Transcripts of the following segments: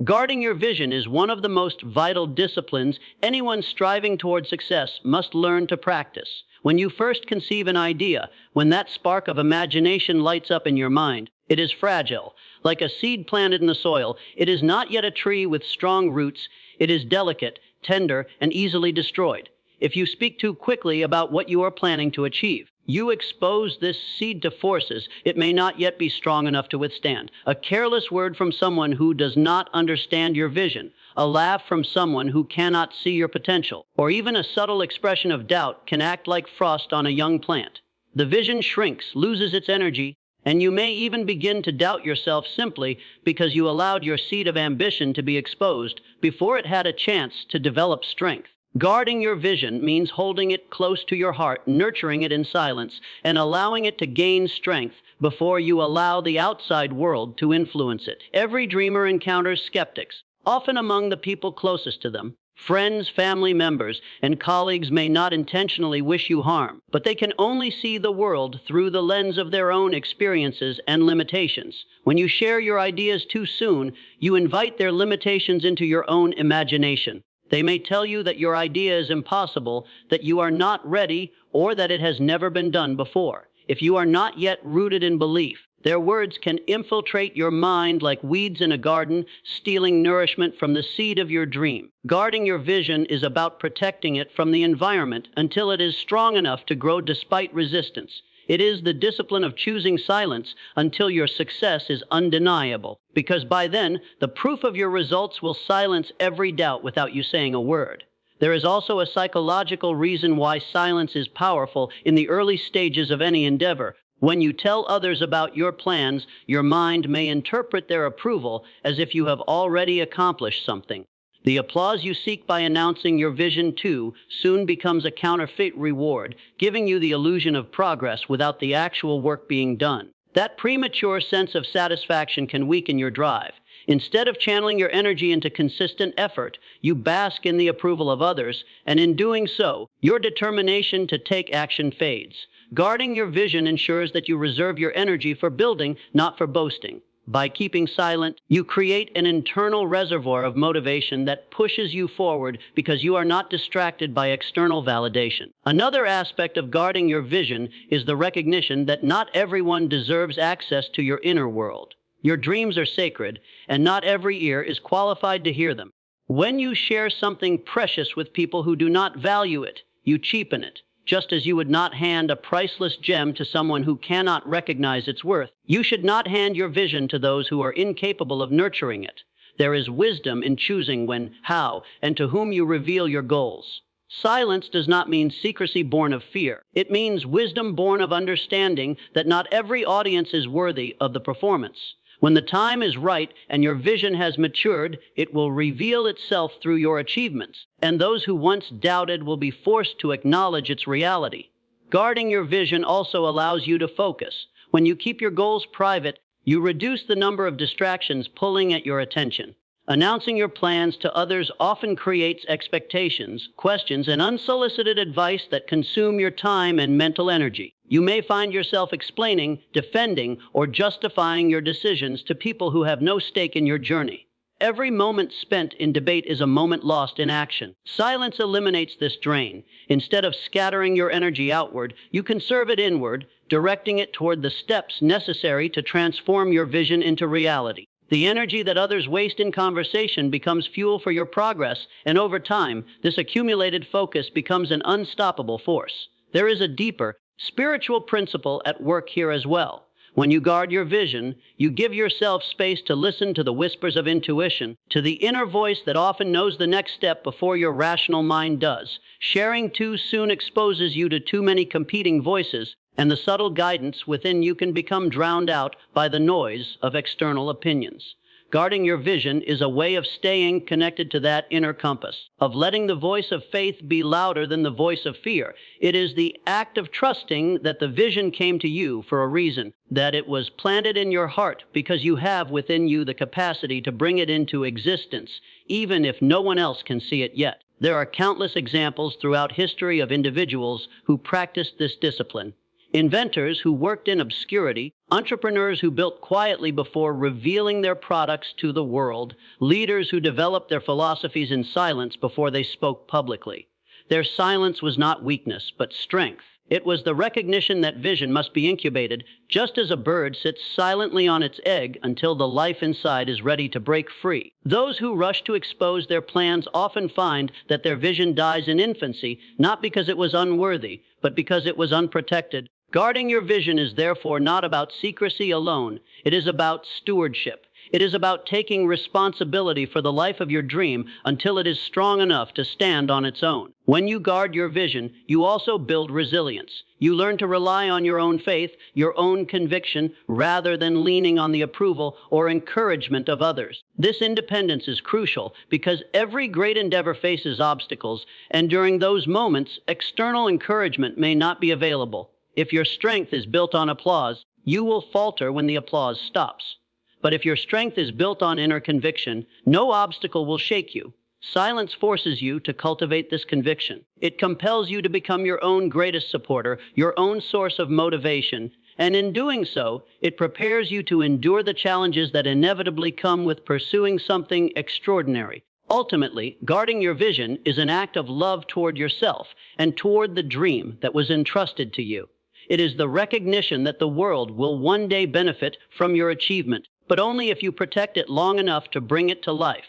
Guarding your vision is one of the most vital disciplines anyone striving toward success must learn to practice. When you first conceive an idea, when that spark of imagination lights up in your mind, it is fragile. Like a seed planted in the soil, it is not yet a tree with strong roots. It is delicate, tender, and easily destroyed. If you speak too quickly about what you are planning to achieve, you expose this seed to forces it may not yet be strong enough to withstand. A careless word from someone who does not understand your vision, a laugh from someone who cannot see your potential, or even a subtle expression of doubt can act like frost on a young plant. The vision shrinks, loses its energy, and you may even begin to doubt yourself simply because you allowed your seed of ambition to be exposed before it had a chance to develop strength. Guarding your vision means holding it close to your heart, nurturing it in silence, and allowing it to gain strength before you allow the outside world to influence it. Every dreamer encounters skeptics, often among the people closest to them. Friends, family members, and colleagues may not intentionally wish you harm, but they can only see the world through the lens of their own experiences and limitations. When you share your ideas too soon, you invite their limitations into your own imagination. They may tell you that your idea is impossible, that you are not ready, or that it has never been done before. If you are not yet rooted in belief, their words can infiltrate your mind like weeds in a garden, stealing nourishment from the seed of your dream. Guarding your vision is about protecting it from the environment until it is strong enough to grow despite resistance. It is the discipline of choosing silence until your success is undeniable, because by then, the proof of your results will silence every doubt without you saying a word. There is also a psychological reason why silence is powerful in the early stages of any endeavor. When you tell others about your plans, your mind may interpret their approval as if you have already accomplished something. The applause you seek by announcing your vision too soon becomes a counterfeit reward, giving you the illusion of progress without the actual work being done. That premature sense of satisfaction can weaken your drive. Instead of channeling your energy into consistent effort, you bask in the approval of others, and in doing so, your determination to take action fades. Guarding your vision ensures that you reserve your energy for building, not for boasting. By keeping silent, you create an internal reservoir of motivation that pushes you forward because you are not distracted by external validation. Another aspect of guarding your vision is the recognition that not everyone deserves access to your inner world. Your dreams are sacred, and not every ear is qualified to hear them. When you share something precious with people who do not value it, you cheapen it. Just as you would not hand a priceless gem to someone who cannot recognize its worth, you should not hand your vision to those who are incapable of nurturing it. There is wisdom in choosing when, how, and to whom you reveal your goals. Silence does not mean secrecy born of fear. It means wisdom born of understanding that not every audience is worthy of the performance. When the time is right and your vision has matured, it will reveal itself through your achievements, and those who once doubted will be forced to acknowledge its reality. Guarding your vision also allows you to focus. When you keep your goals private, you reduce the number of distractions pulling at your attention. Announcing your plans to others often creates expectations, questions, and unsolicited advice that consume your time and mental energy. You may find yourself explaining, defending, or justifying your decisions to people who have no stake in your journey. Every moment spent in debate is a moment lost in action. Silence eliminates this drain. Instead of scattering your energy outward, you conserve it inward, directing it toward the steps necessary to transform your vision into reality. The energy that others waste in conversation becomes fuel for your progress, and over time, this accumulated focus becomes an unstoppable force. There is a deeper, spiritual principle at work here as well. When you guard your vision, you give yourself space to listen to the whispers of intuition, to the inner voice that often knows the next step before your rational mind does. Sharing too soon exposes you to too many competing voices, and the subtle guidance within you can become drowned out by the noise of external opinions. Guarding your vision is a way of staying connected to that inner compass, of letting the voice of faith be louder than the voice of fear. It is the act of trusting that the vision came to you for a reason, that it was planted in your heart because you have within you the capacity to bring it into existence, even if no one else can see it yet. There are countless examples throughout history of individuals who practiced this discipline. Inventors who worked in obscurity, entrepreneurs who built quietly before revealing their products to the world, leaders who developed their philosophies in silence before they spoke publicly. Their silence was not weakness, but strength. It was the recognition that vision must be incubated, just as a bird sits silently on its egg until the life inside is ready to break free. Those who rush to expose their plans often find that their vision dies in infancy, not because it was unworthy, but because it was unprotected. Guarding your vision is therefore not about secrecy alone. It is about stewardship. It is about taking responsibility for the life of your dream until it is strong enough to stand on its own. When you guard your vision, you also build resilience. You learn to rely on your own faith, your own conviction, rather than leaning on the approval or encouragement of others. This independence is crucial because every great endeavor faces obstacles, and during those moments, external encouragement may not be available. If your strength is built on applause, you will falter when the applause stops. But if your strength is built on inner conviction, no obstacle will shake you. Silence forces you to cultivate this conviction. It compels you to become your own greatest supporter, your own source of motivation, and in doing so, it prepares you to endure the challenges that inevitably come with pursuing something extraordinary. Ultimately, guarding your vision is an act of love toward yourself and toward the dream that was entrusted to you. It is the recognition that the world will one day benefit from your achievement, but only if you protect it long enough to bring it to life.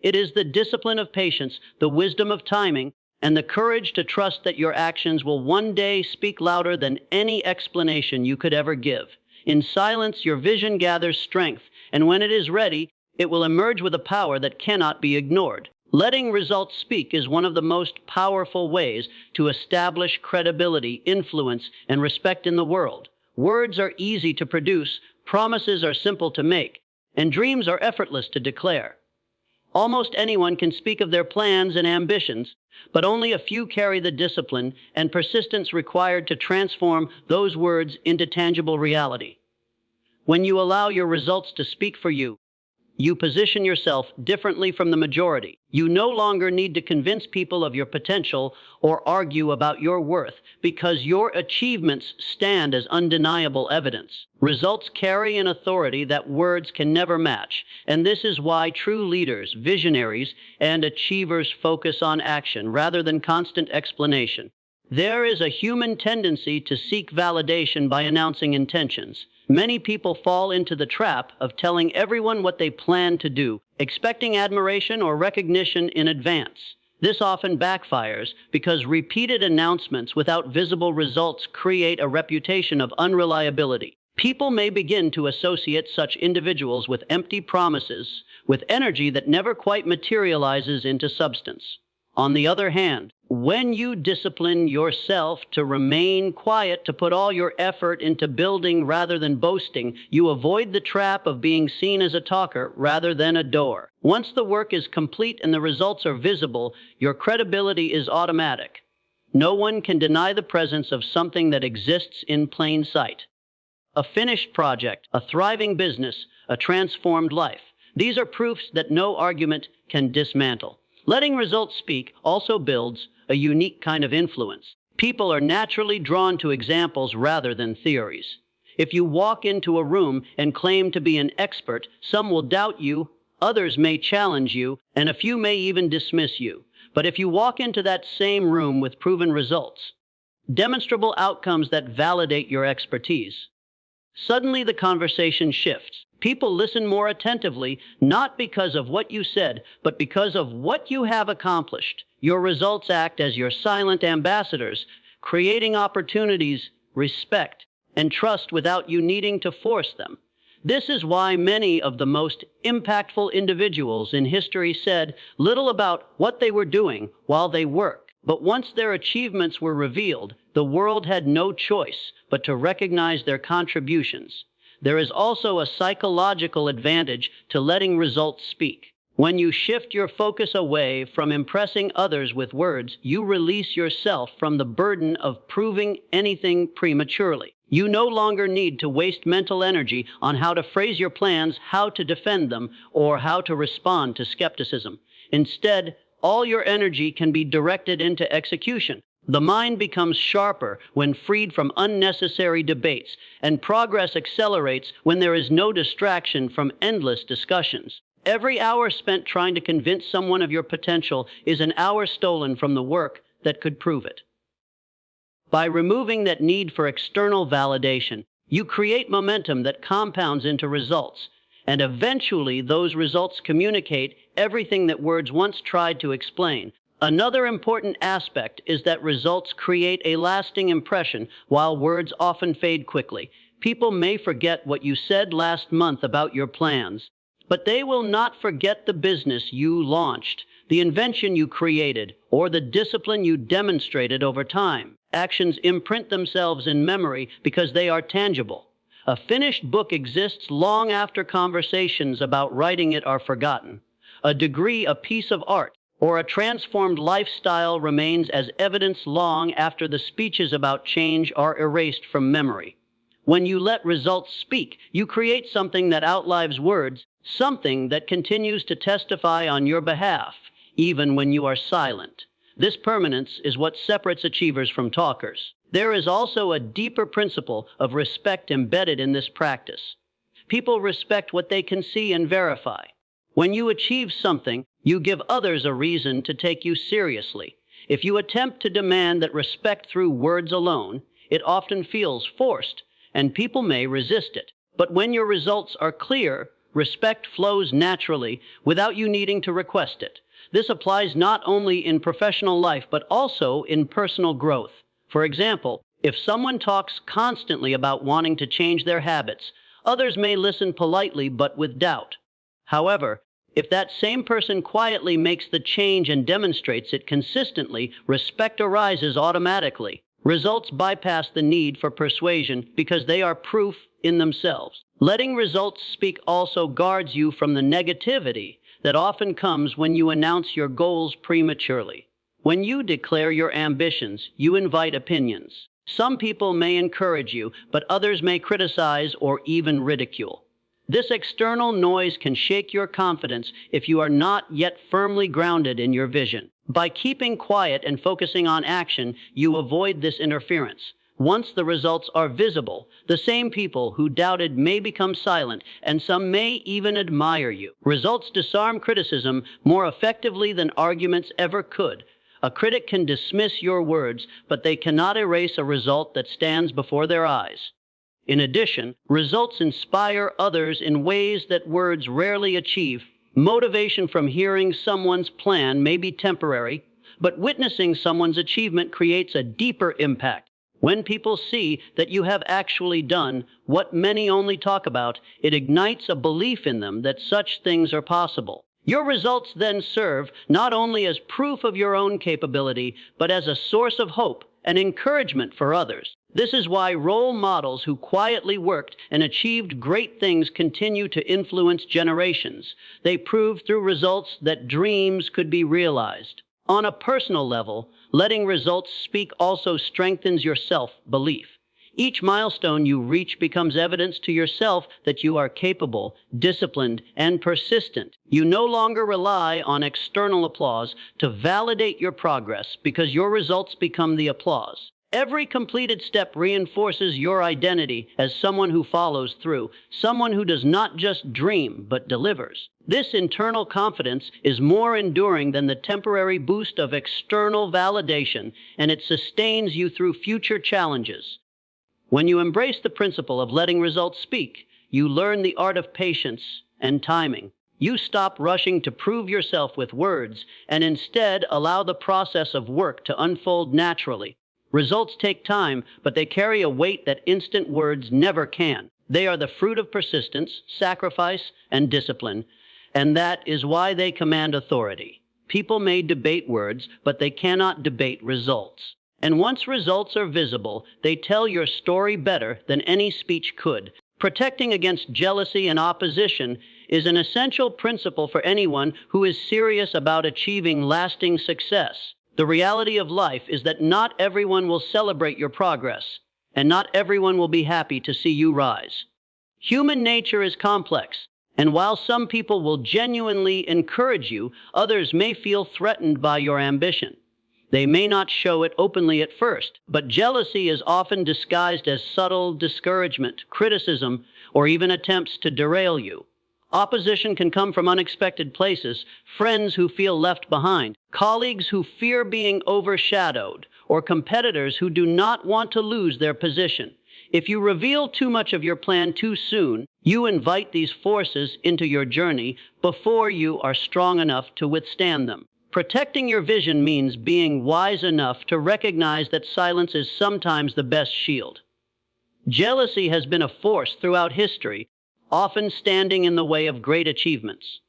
It is the discipline of patience, the wisdom of timing, and the courage to trust that your actions will one day speak louder than any explanation you could ever give. In silence, your vision gathers strength, and when it is ready, it will emerge with a power that cannot be ignored. Letting results speak is one of the most powerful ways to establish credibility, influence, and respect in the world. Words are easy to produce, promises are simple to make, and dreams are effortless to declare. Almost anyone can speak of their plans and ambitions, but only a few carry the discipline and persistence required to transform those words into tangible reality. When you allow your results to speak for you, you position yourself differently from the majority. You no longer need to convince people of your potential or argue about your worth because your achievements stand as undeniable evidence. Results carry an authority that words can never match, and this is why true leaders, visionaries, and achievers focus on action rather than constant explanation. There is a human tendency to seek validation by announcing intentions. Many people fall into the trap of telling everyone what they plan to do, expecting admiration or recognition in advance. This often backfires because repeated announcements without visible results create a reputation of unreliability. People may begin to associate such individuals with empty promises, with energy that never quite materializes into substance. On the other hand, when you discipline yourself to remain quiet, to put all your effort into building rather than boasting, you avoid the trap of being seen as a talker rather than a doer. Once the work is complete and the results are visible, your credibility is automatic. No one can deny the presence of something that exists in plain sight. A finished project, a thriving business, a transformed life. These are proofs that no argument can dismantle. Letting results speak also builds a unique kind of influence. People are naturally drawn to examples rather than theories. If you walk into a room and claim to be an expert, some will doubt you, others may challenge you, and a few may even dismiss you. But if you walk into that same room with proven results, demonstrable outcomes that validate your expertise, suddenly the conversation shifts. People listen more attentively, not because of what you said, but because of what you have accomplished. Your results act as your silent ambassadors, creating opportunities, respect, and trust without you needing to force them. This is why many of the most impactful individuals in history said little about what they were doing while they worked. But once their achievements were revealed, the world had no choice but to recognize their contributions. There is also a psychological advantage to letting results speak. When you shift your focus away from impressing others with words, you release yourself from the burden of proving anything prematurely. You no longer need to waste mental energy on how to phrase your plans, how to defend them, or how to respond to skepticism. Instead, all your energy can be directed into execution. The mind becomes sharper when freed from unnecessary debates, and progress accelerates when there is no distraction from endless discussions. Every hour spent trying to convince someone of your potential is an hour stolen from the work that could prove it. By removing that need for external validation, you create momentum that compounds into results, and eventually those results communicate everything that words once tried to explain. Another important aspect is that results create a lasting impression, while words often fade quickly. People may forget what you said last month about your plans, but they will not forget the business you launched, the invention you created, or the discipline you demonstrated over time. Actions imprint themselves in memory because they are tangible. A finished book exists long after conversations about writing it are forgotten. A degree, a piece of art, or a transformed lifestyle remains as evidence long after the speeches about change are erased from memory. When you let results speak, you create something that outlives words, something that continues to testify on your behalf, even when you are silent. This permanence is what separates achievers from talkers. There is also a deeper principle of respect embedded in this practice. People respect what they can see and verify. When you achieve something, you give others a reason to take you seriously. If you attempt to demand that respect through words alone, it often feels forced, and people may resist it. But when your results are clear, respect flows naturally without you needing to request it. This applies not only in professional life, but also in personal growth. For example, if someone talks constantly about wanting to change their habits, others may listen politely but with doubt. However, if that same person quietly makes the change and demonstrates it consistently, respect arises automatically. Results bypass the need for persuasion because they are proof in themselves. Letting results speak also guards you from the negativity that often comes when you announce your goals prematurely. When you declare your ambitions, you invite opinions. Some people may encourage you, but others may criticize or even ridicule. This external noise can shake your confidence if you are not yet firmly grounded in your vision. By keeping quiet and focusing on action, you avoid this interference. Once the results are visible, the same people who doubted may become silent, and some may even admire you. Results disarm criticism more effectively than arguments ever could. A critic can dismiss your words, but they cannot erase a result that stands before their eyes. In addition, results inspire others in ways that words rarely achieve. Motivation from hearing someone's plan may be temporary, but witnessing someone's achievement creates a deeper impact. When people see that you have actually done what many only talk about, it ignites a belief in them that such things are possible. Your results then serve not only as proof of your own capability, but as a source of hope and encouragement for others. This is why role models who quietly worked and achieved great things continue to influence generations. They prove through results that dreams could be realized. On a personal level, letting results speak also strengthens your self-belief. Each milestone you reach becomes evidence to yourself that you are capable, disciplined, and persistent. You no longer rely on external applause to validate your progress because your results become the applause. Every completed step reinforces your identity as someone who follows through, someone who does not just dream but delivers. This internal confidence is more enduring than the temporary boost of external validation, and it sustains you through future challenges. When you embrace the principle of letting results speak, you learn the art of patience and timing. You stop rushing to prove yourself with words and instead allow the process of work to unfold naturally. Results take time, but they carry a weight that instant words never can. They are the fruit of persistence, sacrifice, and discipline, and that is why they command authority. People may debate words, but they cannot debate results. And once results are visible, they tell your story better than any speech could. Protecting against jealousy and opposition is an essential principle for anyone who is serious about achieving lasting success. The reality of life is that not everyone will celebrate your progress, and not everyone will be happy to see you rise. Human nature is complex, and while some people will genuinely encourage you, others may feel threatened by your ambition. They may not show it openly at first, but jealousy is often disguised as subtle discouragement, criticism, or even attempts to derail you. Opposition can come from unexpected places: friends who feel left behind, colleagues who fear being overshadowed, or competitors who do not want to lose their position. If you reveal too much of your plan too soon, you invite these forces into your journey before you are strong enough to withstand them. Protecting your vision means being wise enough to recognize that silence is sometimes the best shield. Jealousy has been a force throughout history, often standing in the way of great achievements.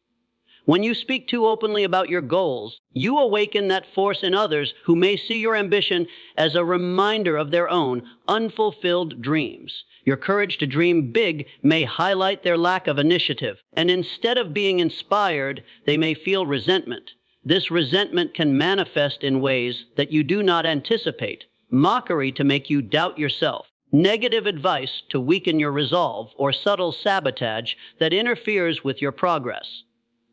When you speak too openly about your goals, you awaken that force in others who may see your ambition as a reminder of their own unfulfilled dreams. Your courage to dream big may highlight their lack of initiative, and instead of being inspired, they may feel resentment. This resentment can manifest in ways that you do not anticipate: mockery to make you doubt yourself, negative advice to weaken your resolve, or subtle sabotage that interferes with your progress.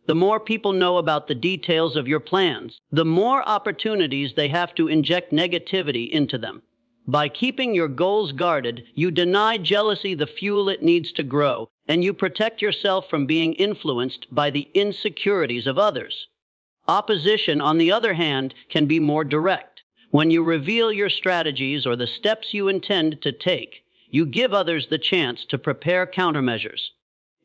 The more people know about the details of your plans, the more opportunities they have to inject negativity into them. By keeping your goals guarded, you deny jealousy the fuel it needs to grow, and you protect yourself from being influenced by the insecurities of others. Opposition, on the other hand, can be more direct. When you reveal your strategies or the steps you intend to take, you give others the chance to prepare countermeasures.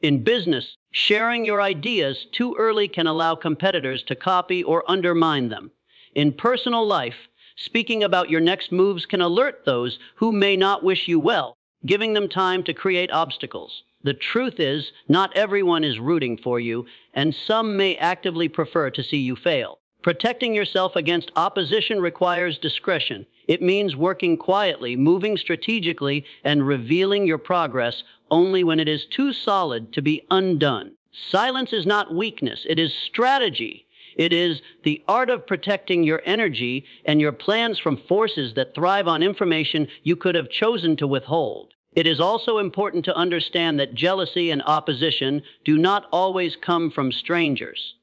In business, sharing your ideas too early can allow competitors to copy or undermine them. In personal life, speaking about your next moves can alert those who may not wish you well, giving them time to create obstacles. The truth is, not everyone is rooting for you, and some may actively prefer to see you fail. Protecting yourself against opposition requires discretion. It means working quietly, moving strategically, and revealing your progress only when it is too solid to be undone. Silence is not weakness, it is strategy. It is the art of protecting your energy and your plans from forces that thrive on information you could have chosen to withhold. It is also important to understand that jealousy and opposition do not always come from strangers.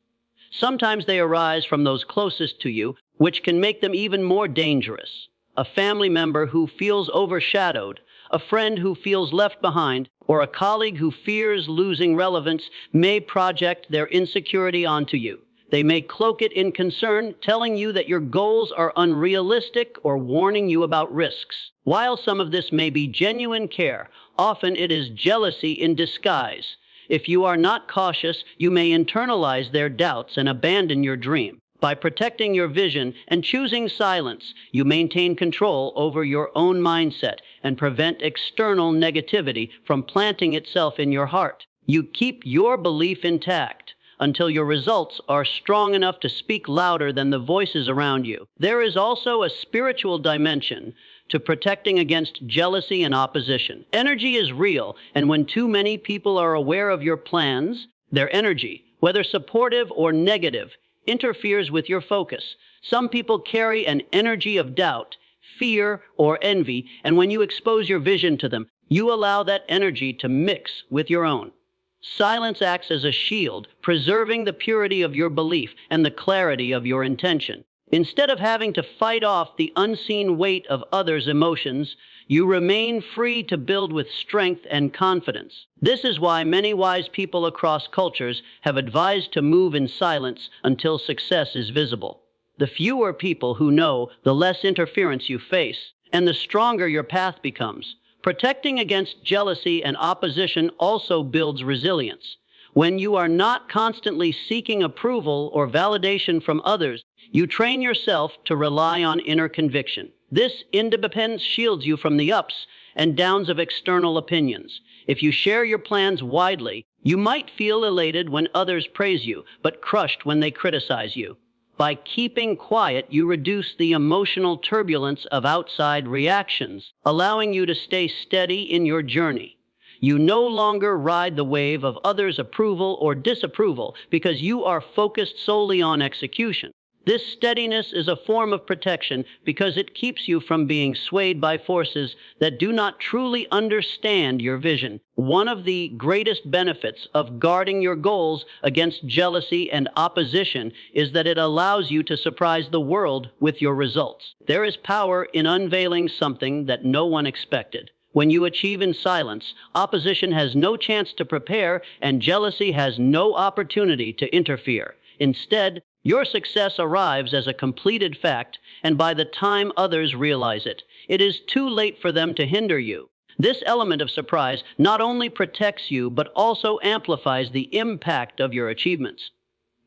Sometimes they arise from those closest to you, which can make them even more dangerous. A family member who feels overshadowed, a friend who feels left behind, or a colleague who fears losing relevance may project their insecurity onto you. They may cloak it in concern, telling you that your goals are unrealistic or warning you about risks. While some of this may be genuine care, often it is jealousy in disguise. If you are not cautious, you may internalize their doubts and abandon your dream. By protecting your vision and choosing silence, you maintain control over your own mindset and prevent external negativity from planting itself in your heart. You keep your belief intact until your results are strong enough to speak louder than the voices around you. There is also a spiritual dimension to protecting against jealousy and opposition. Energy is real, and when too many people are aware of your plans, their energy, whether supportive or negative, interferes with your focus. Some people carry an energy of doubt, fear, or envy, and when you expose your vision to them, you allow that energy to mix with your own. Silence acts as a shield, preserving the purity of your belief and the clarity of your intention. Instead of having to fight off the unseen weight of others' emotions, you remain free to build with strength and confidence. This is why many wise people across cultures have advised to move in silence until success is visible. The fewer people who know, the less interference you face, and the stronger your path becomes. Protecting against jealousy and opposition also builds resilience. When you are not constantly seeking approval or validation from others, you train yourself to rely on inner conviction. This independence shields you from the ups and downs of external opinions. If you share your plans widely, you might feel elated when others praise you, but crushed when they criticize you. By keeping quiet, you reduce the emotional turbulence of outside reactions, allowing you to stay steady in your journey. You no longer ride the wave of others' approval or disapproval because you are focused solely on execution. This steadiness is a form of protection because it keeps you from being swayed by forces that do not truly understand your vision. One of the greatest benefits of guarding your goals against jealousy and opposition is that it allows you to surprise the world with your results. There is power in unveiling something that no one expected. When you achieve in silence, opposition has no chance to prepare, and jealousy has no opportunity to interfere. Instead, your success arrives as a completed fact, and by the time others realize it, it is too late for them to hinder you. This element of surprise not only protects you, but also amplifies the impact of your achievements.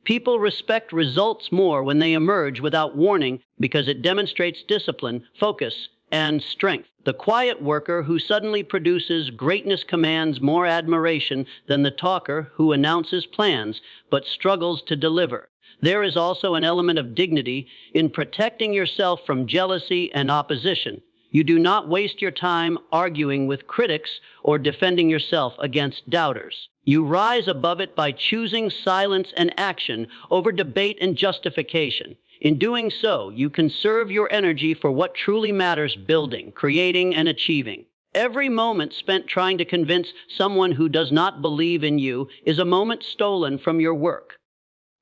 People respect results more when they emerge without warning because it demonstrates discipline, focus, and strength. The quiet worker who suddenly produces greatness commands more admiration than the talker who announces plans but struggles to deliver. There is also an element of dignity in protecting yourself from jealousy and opposition. You do not waste your time arguing with critics or defending yourself against doubters. You rise above it by choosing silence and action over debate and justification. In doing so, you conserve your energy for what truly matters: building, creating, and achieving. Every moment spent trying to convince someone who does not believe in you is a moment stolen from your work.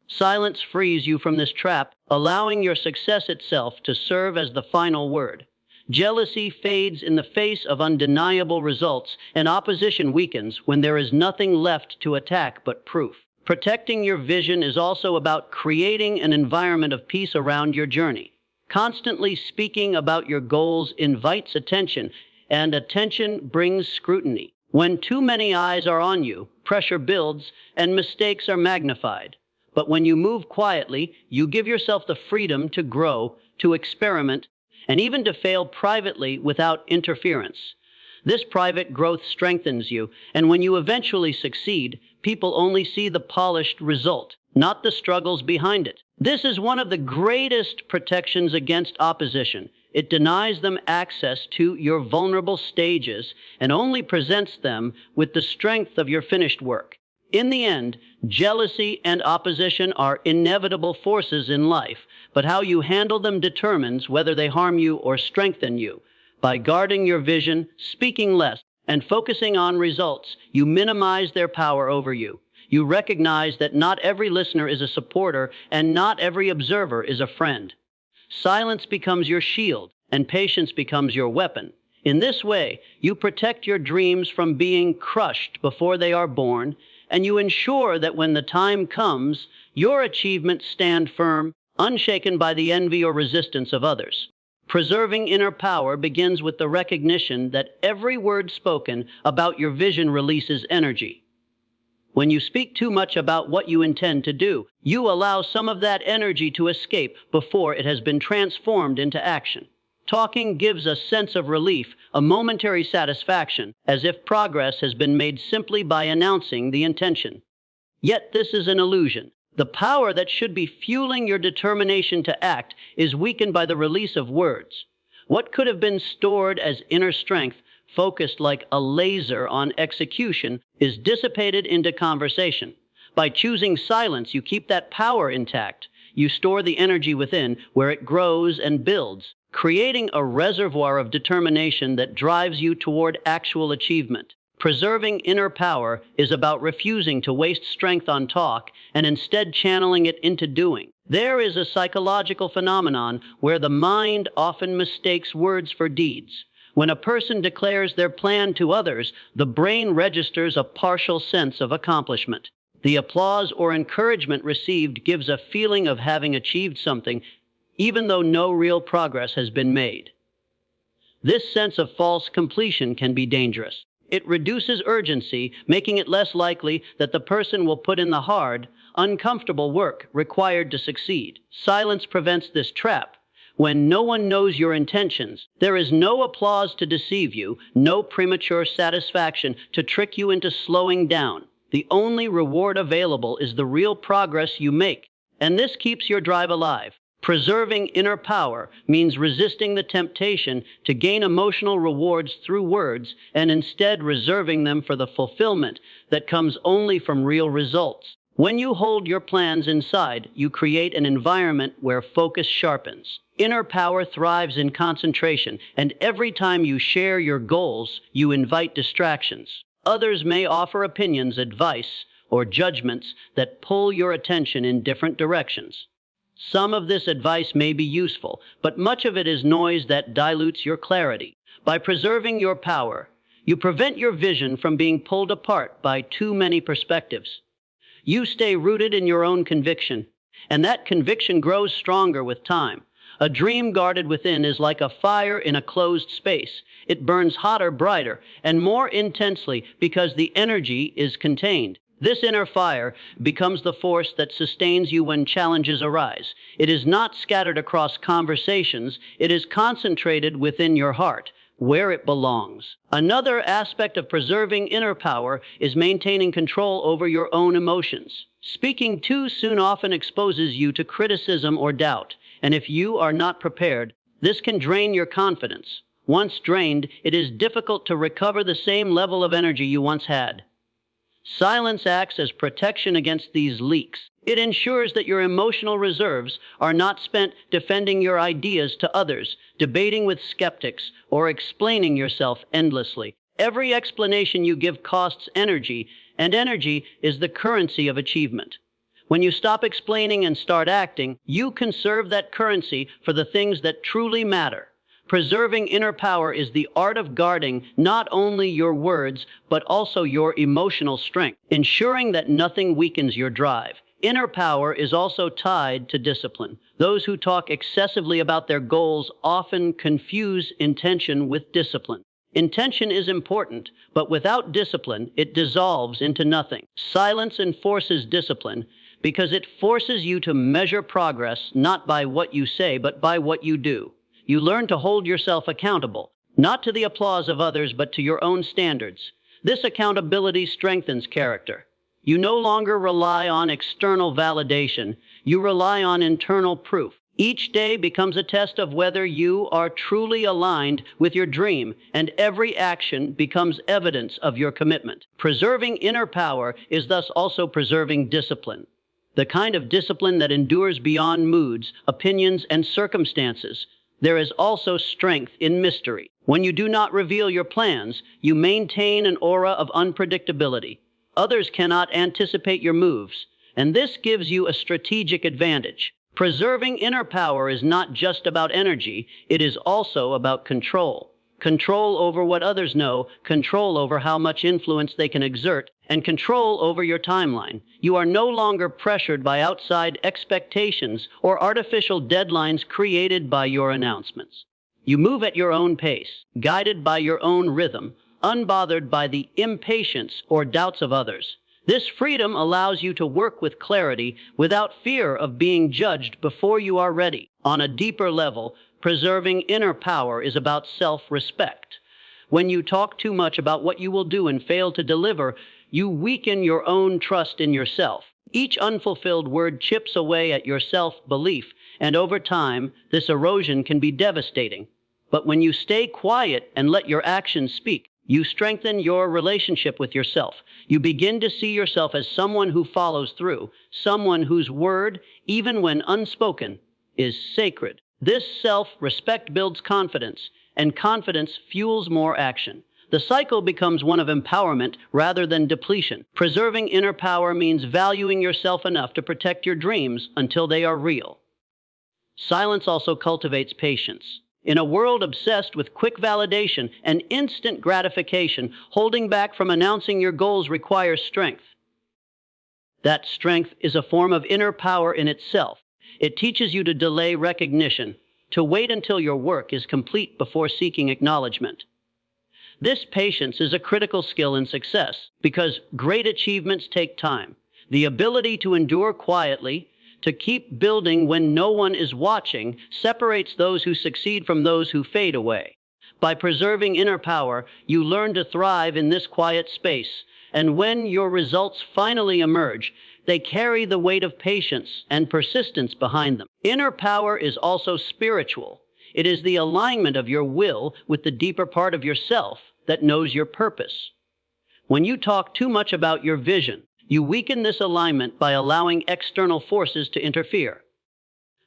Silence frees you from this trap, allowing your success itself to serve as the final word. Jealousy fades in the face of undeniable results, and opposition weakens when there is nothing left to attack but proof. Protecting your vision is also about creating an environment of peace around your journey. Constantly speaking about your goals invites attention, and attention brings scrutiny. When too many eyes are on you, pressure builds and mistakes are magnified. But when you move quietly, you give yourself the freedom to grow, to experiment, and even to fail privately without interference. This private growth strengthens you, and when you eventually succeed, people only see the polished result, not the struggles behind it. This is one of the greatest protections against opposition. It denies them access to your vulnerable stages and only presents them with the strength of your finished work. In the end, jealousy and opposition are inevitable forces in life, but how you handle them determines whether they harm you or strengthen you. By guarding your vision, speaking less, and focusing on results, you minimize their power over you. You recognize that not every listener is a supporter, and not every observer is a friend. Silence becomes your shield, and patience becomes your weapon. In this way, you protect your dreams from being crushed before they are born, and you ensure that when the time comes, your achievements stand firm, unshaken by the envy or resistance of others. Preserving inner power begins with the recognition that every word spoken about your vision releases energy. When you speak too much about what you intend to do, you allow some of that energy to escape before it has been transformed into action. Talking gives a sense of relief, a momentary satisfaction, as if progress has been made simply by announcing the intention. Yet this is an illusion. The power that should be fueling your determination to act is weakened by the release of words. What could have been stored as inner strength, focused like a laser on execution, is dissipated into conversation. By choosing silence, you keep that power intact. You store the energy within, where it grows and builds, creating a reservoir of determination that drives you toward actual achievement. Preserving inner power is about refusing to waste strength on talk and instead channeling it into doing. There is a psychological phenomenon where the mind often mistakes words for deeds. When a person declares their plan to others, the brain registers a partial sense of accomplishment. The applause or encouragement received gives a feeling of having achieved something, even though no real progress has been made. This sense of false completion can be dangerous. It reduces urgency, making it less likely that the person will put in the hard, uncomfortable work required to succeed. Silence prevents this trap. When no one knows your intentions, there is no applause to deceive you, no premature satisfaction to trick you into slowing down. The only reward available is the real progress you make, and this keeps your drive alive. Preserving inner power means resisting the temptation to gain emotional rewards through words and instead reserving them for the fulfillment that comes only from real results. When you hold your plans inside, you create an environment where focus sharpens. Inner power thrives in concentration, and every time you share your goals, you invite distractions. Others may offer opinions, advice, or judgments that pull your attention in different directions. Some of this advice may be useful, but much of it is noise that dilutes your clarity. By preserving your power, you prevent your vision from being pulled apart by too many perspectives. You stay rooted in your own conviction, and that conviction grows stronger with time. A dream guarded within is like a fire in a closed space. It burns hotter, brighter, and more intensely because the energy is contained. This inner fire becomes the force that sustains you when challenges arise. It is not scattered across conversations. It is concentrated within your heart, where it belongs. Another aspect of preserving inner power is maintaining control over your own emotions. Speaking too soon often exposes you to criticism or doubt, and if you are not prepared, this can drain your confidence. Once drained, it is difficult to recover the same level of energy you once had. Silence acts as protection against these leaks. It ensures that your emotional reserves are not spent defending your ideas to others, debating with skeptics, or explaining yourself endlessly. Every explanation you give costs energy, and energy is the currency of achievement. When you stop explaining and start acting, you conserve that currency for the things that truly matter. Preserving inner power is the art of guarding not only your words, but also your emotional strength, ensuring that nothing weakens your drive. Inner power is also tied to discipline. Those who talk excessively about their goals often confuse intention with discipline. Intention is important, but without discipline, it dissolves into nothing. Silence enforces discipline because it forces you to measure progress not by what you say, but by what you do. You learn to hold yourself accountable, not to the applause of others, but to your own standards. This accountability strengthens character. You no longer rely on external validation. You rely on internal proof. Each day becomes a test of whether you are truly aligned with your dream, and every action becomes evidence of your commitment. Preserving inner power is thus also preserving discipline, the kind of discipline that endures beyond moods, opinions, and circumstances. There is also strength in mystery. When you do not reveal your plans, you maintain an aura of unpredictability. Others cannot anticipate your moves, and this gives you a strategic advantage. Preserving inner power is not just about energy, it is also about control. Control over what others know, control over how much influence they can exert, and control over your timeline. You are no longer pressured by outside expectations or artificial deadlines created by your announcements. You move at your own pace, guided by your own rhythm, unbothered by the impatience or doubts of others. This freedom allows you to work with clarity without fear of being judged before you are ready. On a deeper level, preserving inner power is about self-respect. When you talk too much about what you will do and fail to deliver, you weaken your own trust in yourself. Each unfulfilled word chips away at your self-belief, and over time, this erosion can be devastating. But when you stay quiet and let your actions speak, you strengthen your relationship with yourself. You begin to see yourself as someone who follows through, someone whose word, even when unspoken, is sacred. This self-respect builds confidence, and confidence fuels more action. The cycle becomes one of empowerment rather than depletion. Preserving inner power means valuing yourself enough to protect your dreams until they are real. Silence also cultivates patience. In a world obsessed with quick validation and instant gratification, holding back from announcing your goals requires strength. That strength is a form of inner power in itself. It teaches you to delay recognition, to wait until your work is complete before seeking acknowledgement. This patience is a critical skill in success because great achievements take time. The ability to endure quietly, to keep building when no one is watching, separates those who succeed from those who fade away. By preserving inner power, you learn to thrive in this quiet space, and when your results finally emerge, they carry the weight of patience and persistence behind them. Inner power is also spiritual. It is the alignment of your will with the deeper part of yourself that knows your purpose. When you talk too much about your vision, You weaken this alignment by allowing external forces to interfere.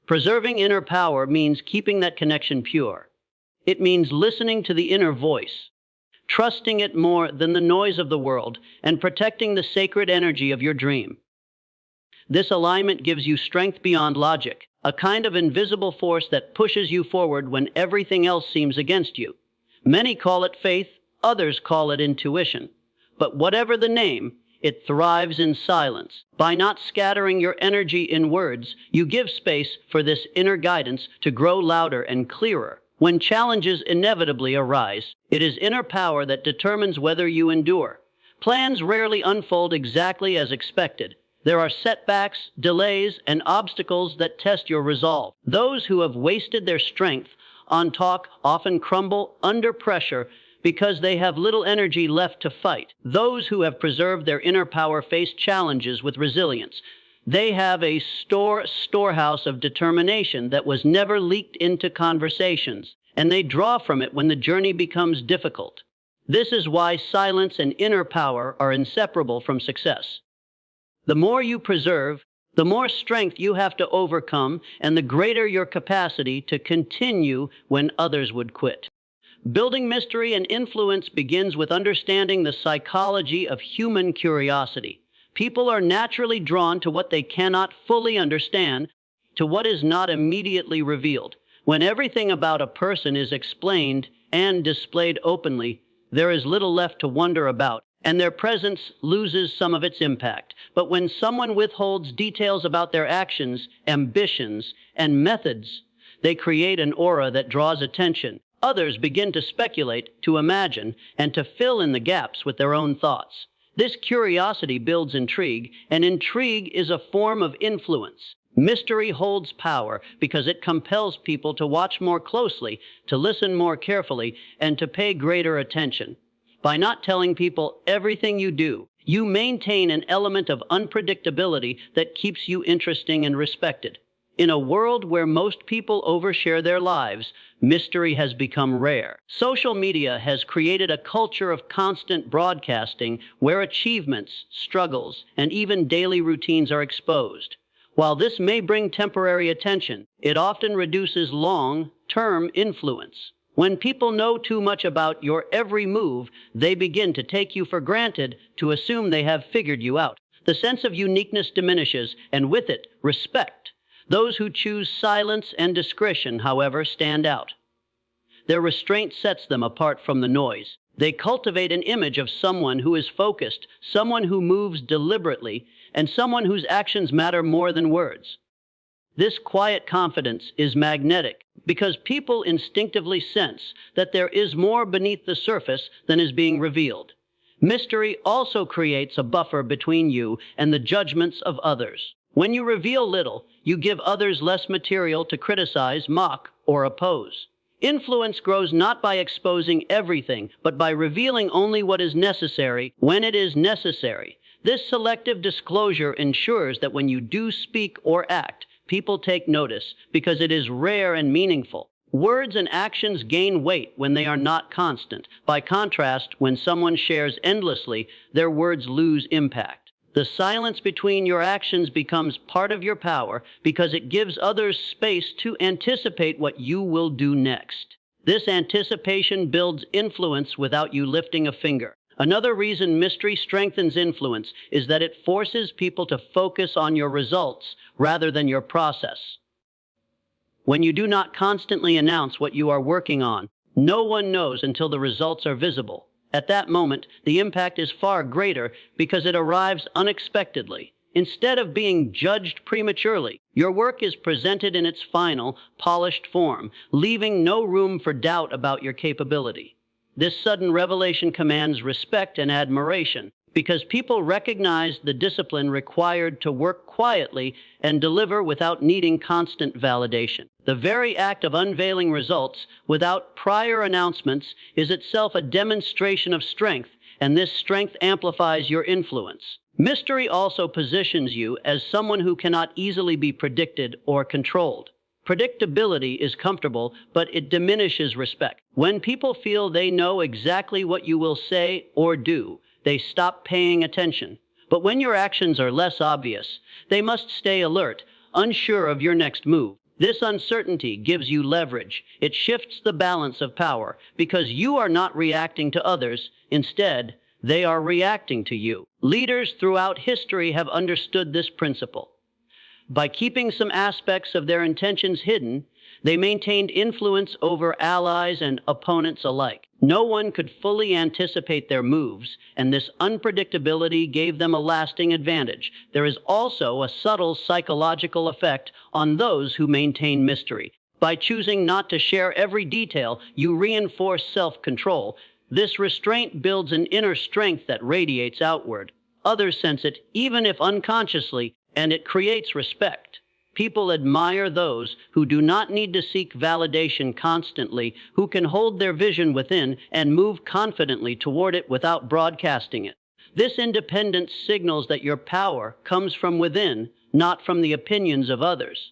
Preserving inner power means keeping that connection pure. It means listening to the inner voice, trusting it more than the noise of the world, and protecting the sacred energy of your dream. This alignment gives you strength beyond logic, a kind of invisible force that pushes you forward when everything else seems against you. Many call it faith, others call it intuition. But whatever the name, it thrives in silence. By not scattering your energy in words, you give space for this inner guidance to grow louder and clearer. When challenges inevitably arise, it is inner power that determines whether you endure. Plans rarely unfold exactly as expected. There are setbacks, delays, and obstacles that test your resolve. Those who have wasted their strength on talk often crumble under pressure because they have little energy left to fight. Those who have preserved their inner power face challenges with resilience. They have a storehouse of determination that was never leaked into conversations, and they draw from it when the journey becomes difficult. This is why silence and inner power are inseparable from success. The more you preserve, the more strength you have to overcome, and the greater your capacity to continue when others would quit. Building mystery and influence begins with understanding the psychology of human curiosity. People are naturally drawn to what they cannot fully understand, to what is not immediately revealed. When everything about a person is explained and displayed openly, there is little left to wonder about, and their presence loses some of its impact. But when someone withholds details about their actions, ambitions, and methods, they create an aura that draws attention. Others begin to speculate, to imagine, and to fill in the gaps with their own thoughts. This curiosity builds intrigue, and intrigue is a form of influence. Mystery holds power because it compels people to watch more closely, to listen more carefully, and to pay greater attention. By not telling people everything you do, you maintain an element of unpredictability that keeps you interesting and respected. In a world where most people overshare their lives, mystery has become rare. Social media has created a culture of constant broadcasting where achievements, struggles, and even daily routines are exposed. While this may bring temporary attention, it often reduces long-term influence. When people know too much about your every move, they begin to take you for granted, to assume they have figured you out. The sense of uniqueness diminishes, and with it, respect. Those who choose silence and discretion, however, stand out. Their restraint sets them apart from the noise. They cultivate an image of someone who is focused, someone who moves deliberately, and someone whose actions matter more than words. This quiet confidence is magnetic because people instinctively sense that there is more beneath the surface than is being revealed. Mystery also creates a buffer between you and the judgments of others. When you reveal little, you give others less material to criticize, mock, or oppose. Influence grows not by exposing everything, but by revealing only what is necessary when it is necessary. This selective disclosure ensures that when you do speak or act, people take notice because it is rare and meaningful. Words and actions gain weight when they are not constant. By contrast, when someone shares endlessly, their words lose impact. The silence between your actions becomes part of your power because it gives others space to anticipate what you will do next. This anticipation builds influence without you lifting a finger. Another reason mystery strengthens influence is that it forces people to focus on your results rather than your process. When you do not constantly announce what you are working on, no one knows until the results are visible. At that moment, the impact is far greater because it arrives unexpectedly. Instead of being judged prematurely, your work is presented in its final, polished form, leaving no room for doubt about your capability. This sudden revelation commands respect and admiration because people recognize the discipline required to work quietly and deliver without needing constant validation. The very act of unveiling results without prior announcements is itself a demonstration of strength, and this strength amplifies your influence. Mystery also positions you as someone who cannot easily be predicted or controlled. Predictability is comfortable, but it diminishes respect. When people feel they know exactly what you will say or do, they stop paying attention. But when your actions are less obvious, they must stay alert, unsure of your next move. This uncertainty gives you leverage. It shifts the balance of power because you are not reacting to others. Instead, they are reacting to you. Leaders throughout history have understood this principle. By keeping some aspects of their intentions hidden, they maintained influence over allies and opponents alike. No one could fully anticipate their moves, and this unpredictability gave them a lasting advantage. There is also a subtle psychological effect on those who maintain mystery. By choosing not to share every detail, you reinforce self-control. This restraint builds an inner strength that radiates outward. Others sense it, even if unconsciously, and it creates respect. People admire those who do not need to seek validation constantly, who can hold their vision within and move confidently toward it without broadcasting it. This independence signals that your power comes from within, not from the opinions of others.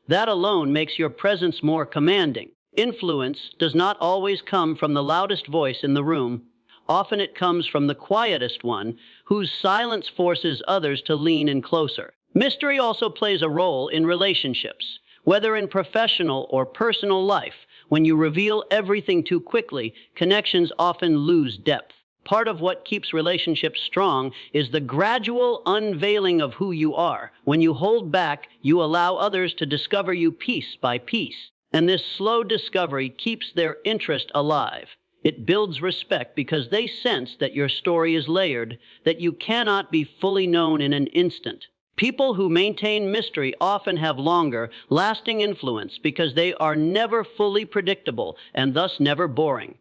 That alone makes your presence more commanding. Influence does not always come from the loudest voice in the room. Often it comes from the quietest one, whose silence forces others to lean in closer. Mystery also plays a role in relationships, whether in professional or personal life. When you reveal everything too quickly, connections often lose depth. Part of what keeps relationships strong is the gradual unveiling of who you are. When you hold back, you allow others to discover you piece by piece, and this slow discovery keeps their interest alive. It builds respect because they sense that your story is layered, that you cannot be fully known in an instant. People who maintain mystery often have longer, lasting influence because they are never fully predictable and thus never boring.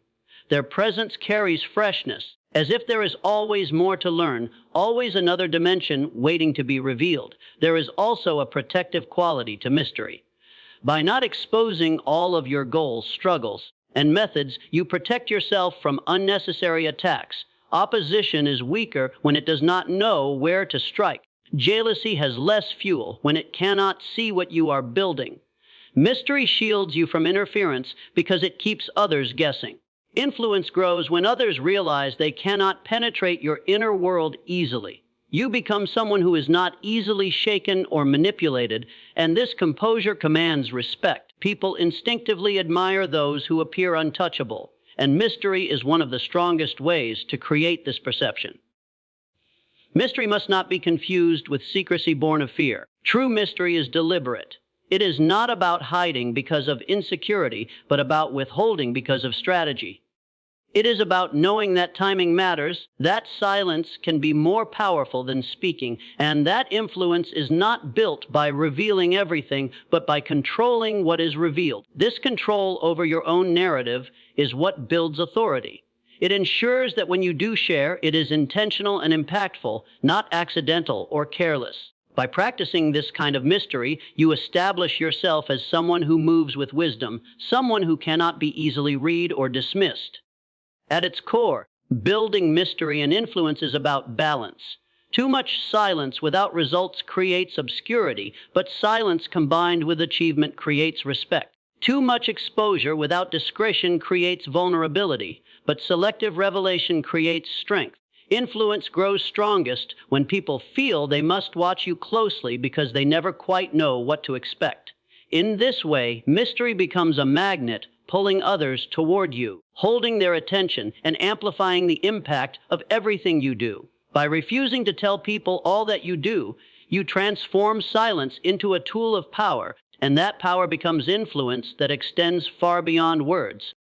Their presence carries freshness, as if there is always more to learn, always another dimension waiting to be revealed. There is also a protective quality to mystery. By not exposing all of your goals, struggles, and methods, you protect yourself from unnecessary attacks. Opposition is weaker when it does not know where to strike. Jealousy has less fuel when it cannot see what you are building. Mystery shields you from interference because it keeps others guessing. Influence grows when others realize they cannot penetrate your inner world easily. You become someone who is not easily shaken or manipulated, and this composure commands respect. People instinctively admire those who appear untouchable, and mystery is one of the strongest ways to create this perception. Mystery must not be confused with secrecy born of fear. True mystery is deliberate. It is not about hiding because of insecurity, but about withholding because of strategy. It is about knowing that timing matters, that silence can be more powerful than speaking, and that influence is not built by revealing everything, but by controlling what is revealed. This control over your own narrative is what builds authority. It ensures that when you do share, it is intentional and impactful, not accidental or careless. By practicing this kind of mystery, you establish yourself as someone who moves with wisdom, someone who cannot be easily read or dismissed. At its core, building mystery and influence is about balance. Too much silence without results creates obscurity, but silence combined with achievement creates respect. Too much exposure without discretion creates vulnerability, but selective revelation creates strength. Influence grows strongest when people feel they must watch you closely because they never quite know what to expect. In this way, mystery becomes a magnet, pulling others toward you, holding their attention and amplifying the impact of everything you do. By refusing to tell people all that you do, you transform silence into a tool of power, and that power becomes influence that extends far beyond words.